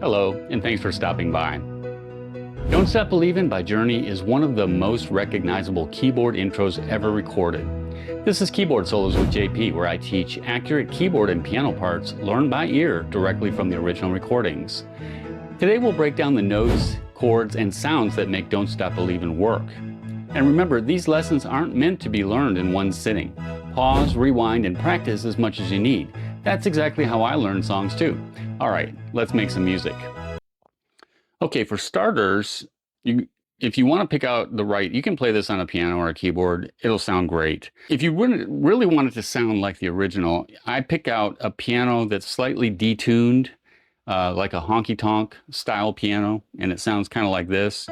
Hello, and thanks for stopping by. Don't Stop Believin' by Journey is one of the most recognizable keyboard intros ever recorded. This is Keyboard Solos with JP, where I teach accurate keyboard and piano parts learned by ear directly from the original recordings. Today we'll break down the notes, chords, and sounds that make Don't Stop Believin' work. And remember, these lessons aren't meant to be learned in one sitting. Pause, rewind, and practice as much as you need. That's exactly how I learn songs too. All right, let's make some music. Okay, for starters, if you want to pick out the right, you can play this on a piano or a keyboard. It'll sound great. If you really want it to sound like the original, I pick out a piano that's slightly detuned, like a honky-tonk style piano, and it sounds kind of like this.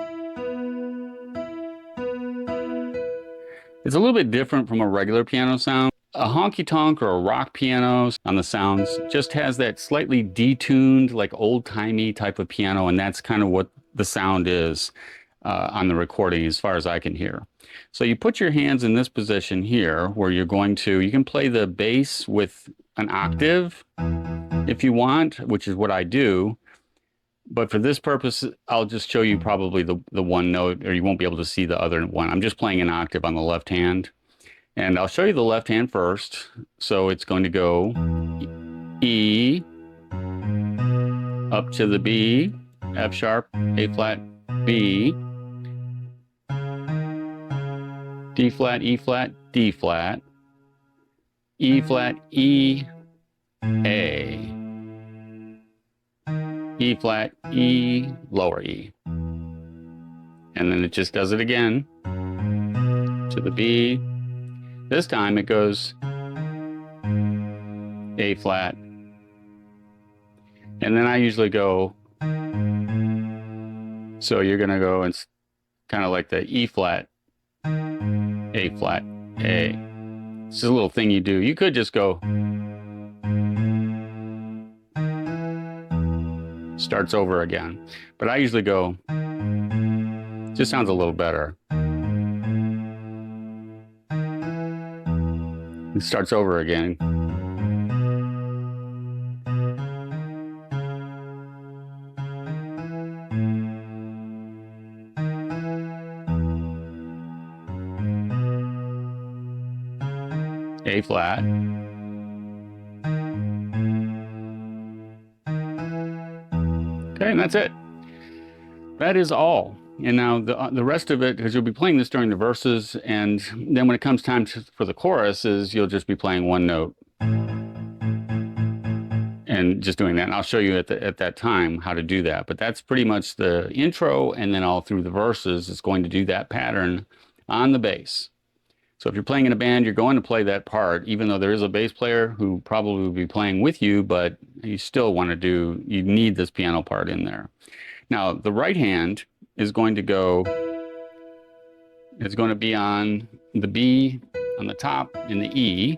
It's a little bit different from a regular piano sound. A honky-tonk or a rock piano on the sounds just has that slightly detuned, like old-timey type of piano, and that's kind of what the sound is on the recording as far as I can hear. So you put your hands in this position here where you can play the bass with an octave if you want, which is what I do. But for this purpose, I'll just show you probably the one note, or you won't be able to see the other one. I'm just playing an octave on the left hand. And I'll show you the left hand first. So it's going to go E, up to the B, F sharp, A flat, B, D flat, E flat, D flat, E flat, E, A, E flat, E, lower E. And then it just does it again to the B. This time it goes A flat. And then I usually go, so you're going to go and kind of like the E flat, A flat, A. This is a little thing you do. You could just go, starts over again. But I usually go, just sounds a little better. It starts over again. A flat. Okay, and that's it. That is all. And now the rest of it, because you'll be playing this during the verses, and then when it comes time for the choruses, you'll just be playing one note and just doing that. And I'll show you at that time how to do that. But that's pretty much the intro, and then all through the verses, it's going to do that pattern on the bass. So if you're playing in a band, you're going to play that part, even though there is a bass player who probably will be playing with you, but you still you need this piano part in there. Now, the right hand is going to be on the B on the top and the E.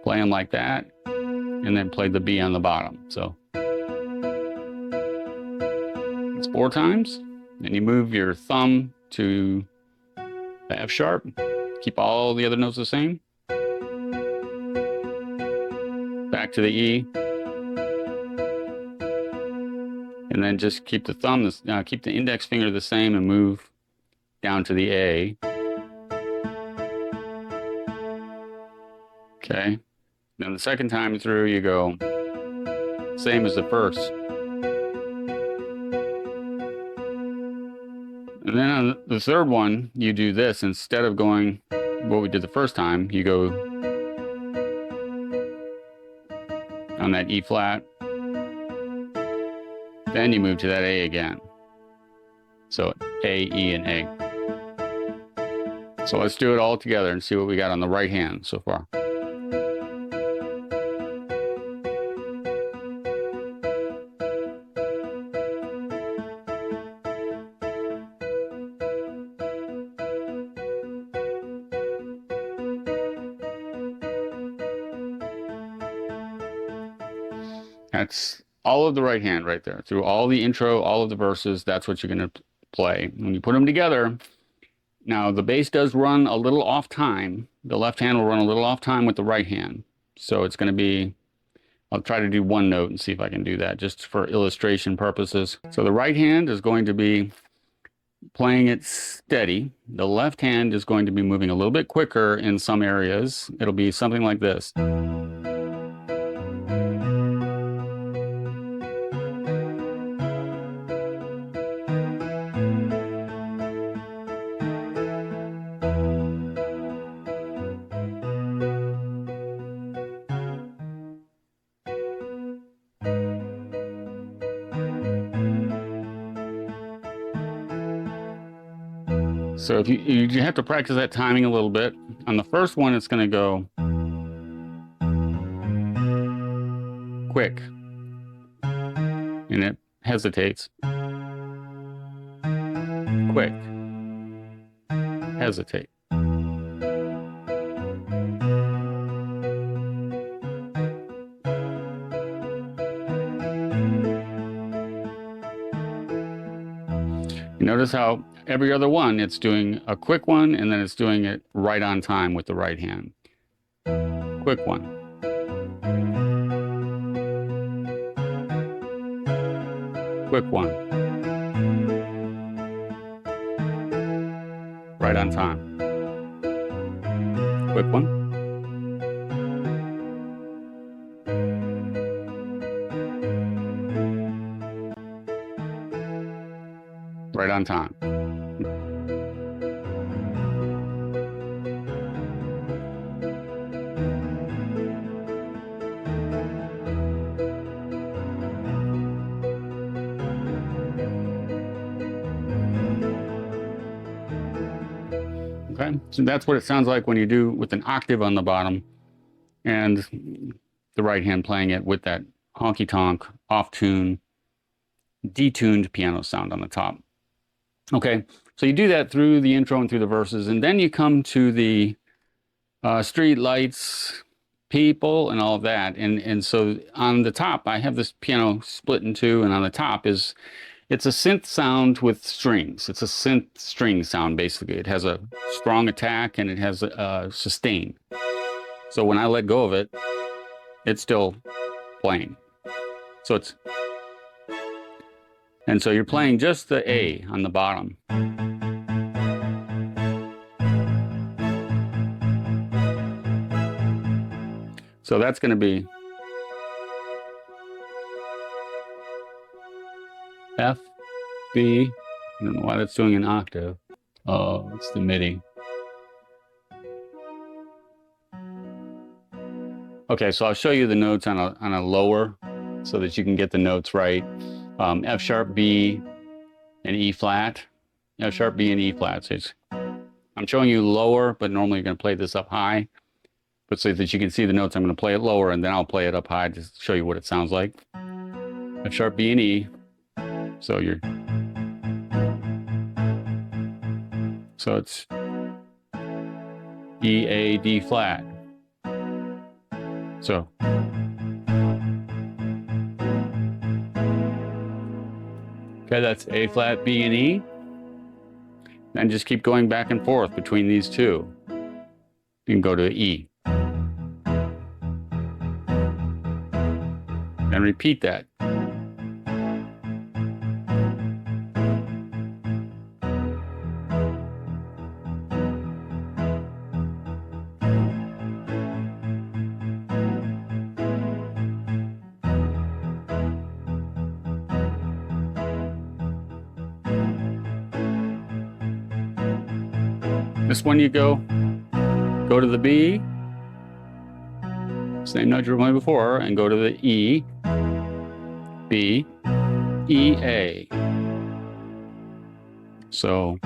Play them like that, and then play the B on the bottom. So it's 4 times. Then you move your thumb to the F sharp. Keep all the other notes the same. Back to the E. And then just keep the keep the index finger the same and move down to the A. Okay. Then the second time through, you go same as the first. And then on the third one, you do this. Instead of going what we did the first time, you go on that E flat. Then you move to that A again. So A, E, and A. So let's do it all together and see what we got on the right hand so far. That's all of the right hand right there. Through all the intro, all of the verses, that's what you're going to play. When you put them together, now the bass does run a little off time. The left hand will run a little off time with the right hand. So it's going to be I'll try to do one note and see if I can do that just for illustration purposes. So the right hand is going to be playing it steady. The left hand is going to be moving a little bit quicker in some areas. It'll be something like this. So if you have to practice that timing a little bit. On the first one, it's going to go quick, and it hesitates. Quick, hesitate. You notice how every other one, it's doing a quick one, and then it's doing it right on time with the right hand. Quick one. Quick one. Right on time. Quick one. Right on time. Okay, so that's what it sounds like when you do with an octave on the bottom and the right hand playing it with that honky-tonk, off-tune, detuned piano sound on the top. Okay, so you do that through the intro and through the verses, and then you come to the street lights, people, and all of that. And so on the top, I have this piano split in two, and on the top is, it's a synth sound with strings. It's a synth string sound, basically. It has a strong attack, and it has a sustain. So when I let go of it, it's still playing. So it's, and so you're playing just the A on the bottom. So that's going to be F, B. I don't know why that's doing an octave. Oh, it's the MIDI. Okay, so I'll show you the notes on a lower so that you can get the notes right. F sharp, B, and E flat. F sharp, B, and E flat. So I'm showing you lower, but normally you're going to play this up high. But so that you can see the notes, I'm going to play it lower, and then I'll play it up high to show you what it sounds like. F sharp, B, and E. So you're, so it's E, A, D flat. So okay, that's A flat, B, and E. And just keep going back and forth between these two. You can go to E. And repeat that. This one you go to the B, same note you were playing before, and go to the E, B, E, A. So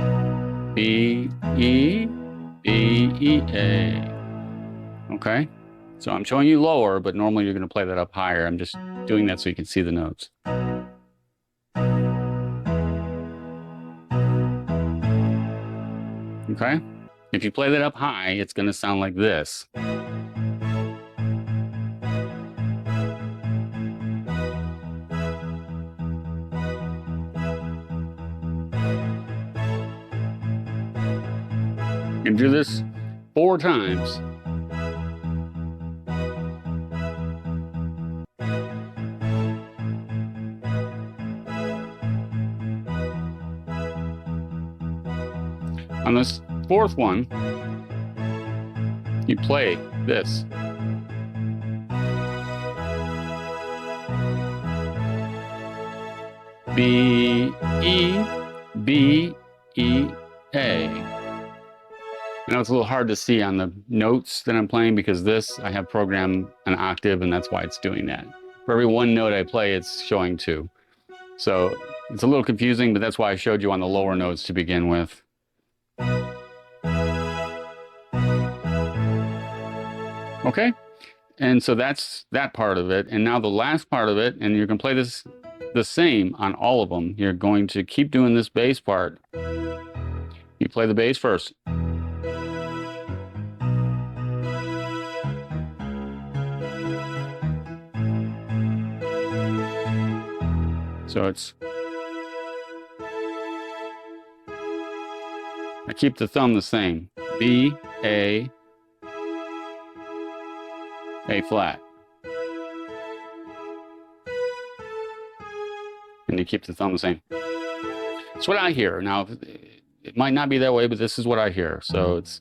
B, E, B, E, A. Okay? So I'm showing you lower, but normally you're going to play that up higher. I'm just doing that so you can see the notes. Okay? If you play that up high, it's going to sound like this. And do this 4 times. On this fourth one, you play this. B, E, B, E, A. I know it's a little hard to see on the notes that I'm playing because this, I have programmed an octave and that's why it's doing that. For every one note I play, it's showing two. So it's a little confusing, but that's why I showed you on the lower notes to begin with. Okay, and so that's that part of it. And now the last part of it, and you can play this the same on all of them. You're going to keep doing this bass part. You play the bass first. So it's, I keep the thumb the same. B, A flat. And you keep the thumb the same. It's what I hear. Now, it might not be that way, but this is what I hear. So it's,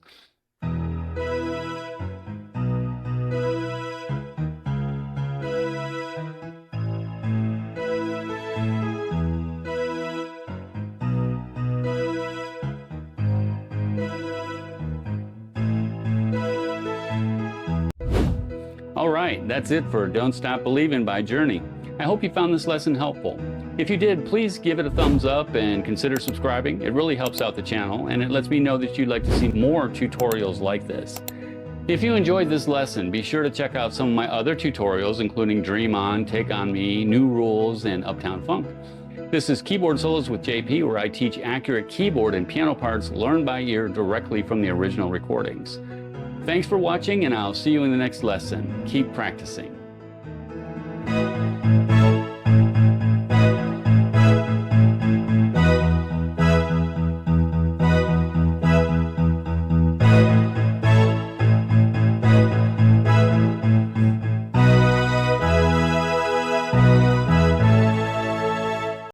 all right, that's it for Don't Stop Believin' by Journey. I hope you found this lesson helpful. If you did, please give it a thumbs up and consider subscribing. It really helps out the channel and it lets me know that you'd like to see more tutorials like this. If you enjoyed this lesson, be sure to check out some of my other tutorials, including Dream On, Take On Me, New Rules, and Uptown Funk. This is Keyboard Solos with JP, where I teach accurate keyboard and piano parts learned by ear directly from the original recordings. Thanks for watching, and I'll see you in the next lesson. Keep practicing.